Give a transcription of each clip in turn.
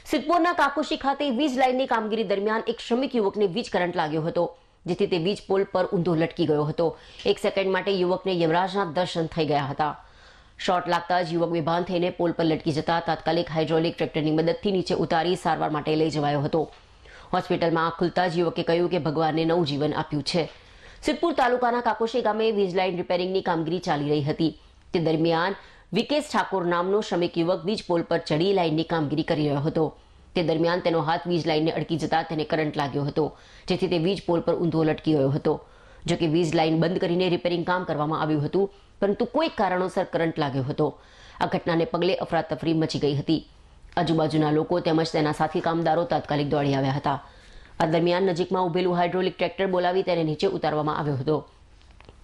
સિદ્ધપુરના કાકોશી ખાતે વીજ લાઇનની કામગીરી દરમિયાન એક શ્રમિક યુવકને વીજ કરંટ લાગ્યો હતો, જેથી તે વીજ પોલ પર ઊંધો લટકી ગયો હતો। એક સેકન્ડ માટે યુવકને યમરાજના દર્શન થઈ ગયા હતા। શોર્ટ લાગતા જ યુવક બેભાન થઈને પોલ પર લટકી જતા તાત્કાલિક હાઇડ્રોલિક ટ્રેક્ટરની મદદથી નીચે ઉતારી સારવાર માટે લઈ જવાયો હતો। હોસ્પિટલમાં આંખ ખુલતા જ યુવકે કહ્યું કે ભગવાને નવું જીવન આપ્યું છે। સિદ્ધપુર તાલુકાના કાકોશી ગામે વીજ લાઇન રિપેરિંગની કામગીરી ચાલી રહી હતી। તે દરમિયાન વિકેશ ઠાકોર નામનો શ્રમિક યુવક વીજ પોલ પર ચડી લાઇનની કામગીરી કરી રહ્યો હતો। તે દરમિયાન તેનો હાથ વીજ લાઇનને અડકી જતા તેને કરંટ લાગ્યો હતો, જેથી તે વીજ પોલ પર ઊંધો લટકી ગયો હતો। જો કે વીજ લાઇન બંધ કરીને રિપેરિંગ કામ કરવામાં આવ્યું હતું, પરંતુ કોઈ કારણોસર કરંટ લાગ્યો હતો। આ ઘટનાને પગલે અફરાતફરી મચી ગઈ હતી। આજુબાજુના લોકો તેમજ તેના સાથી કામદારો તાત્કાલિક દોડી આવ્યા હતા। આ દરમિયાન નજીકમાં ઉભેલું હાઇડ્રોલિક ટ્રેક્ટર બોલાવી તેને નીચે ઉતારવામાં આવ્યો હતો।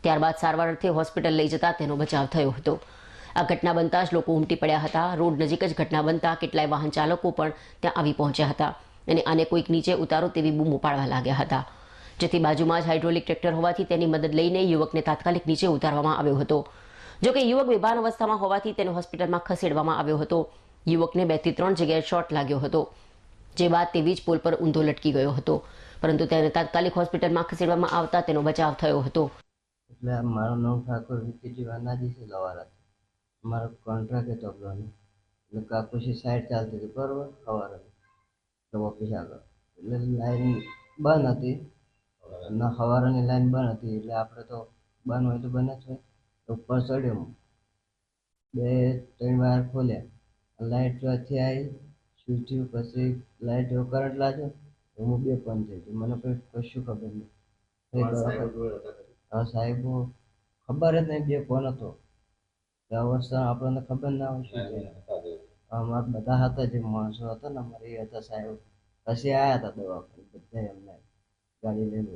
ત્યારબાદ સારવાર અર્થે હોસ્પિટલ લઈ જતા તેનો બચાવ થયો હતો। આ ઘટના બનતા જ લોકો ઉમટી પડ્યા હતા। રોડ નજીક જ ઘટના બનતા કેટલાય વાહન ચાલકો પણ ત્યાં આવી પહોંચ્યા હતા અને આને કોઈક નીચે ઉતારો તેવી બૂમો પાડવા લાગ્યા હતા, જેથી બાજુમાં જ હાઇડ્રોલિક ટ્રેક્ટર હોવાથી તેની મદદ લઈને યુવકને તાત્કાલિક નીચે ઉતારવામાં આવ્યો હતો। જોકે યુવક બેભાન અવસ્થામાં હોવાથી તેને હોસ્પિટલમાં ખસેડવામાં આવ્યો હતો। યુવકને 2 થી 3 જગ્યાએ શોટ લાગ્યો હતો, જે બાદ તે વીજ પોલ પર ઊંધો લટકી ગયો હતો, પરંતુ તેને તાત્કાલિક હોસ્પિટલમાં ખસેડવામાં આવતા તેનો બચાવ થયો હતો। એટલે મારું નામ ઠાકોર વિકીજી વાનાજી છે લવારા। મારો કોન્ટ્રાક્ટ હતો આપણને, એટલે કાકોશી સાઈડ ચાલતી હતી બરાબર સવારે તો ઓફિસ આગળ, એટલે લાઈન બંધ હતી અને સવારની લાઈન બંધ હતી, એટલે આપણે તો બંધ હોય તો બંધ જ હોય। ઉપર ચડ્યો, 2-3 વાર ખોલ્યા, લાઇટ ત્યાંથી આવી સ્વિચ થયું, પછી લાઇટ જેવો કરંટ લાગ્યો, હું બે પણ થઈ ગયું, મને કશું ખબર નહીં। સાહેબ ખબર જ નહીં બે કોણ હતો, અવસ્થા આપણને ખબર ના હોય શું છે। અમારા બધા હતા જે માણસો હતા ને અમારે એ હતા સાહેબ, પછી આવ્યા હતા દવાખાને બધા, એમને ગાડી લઈને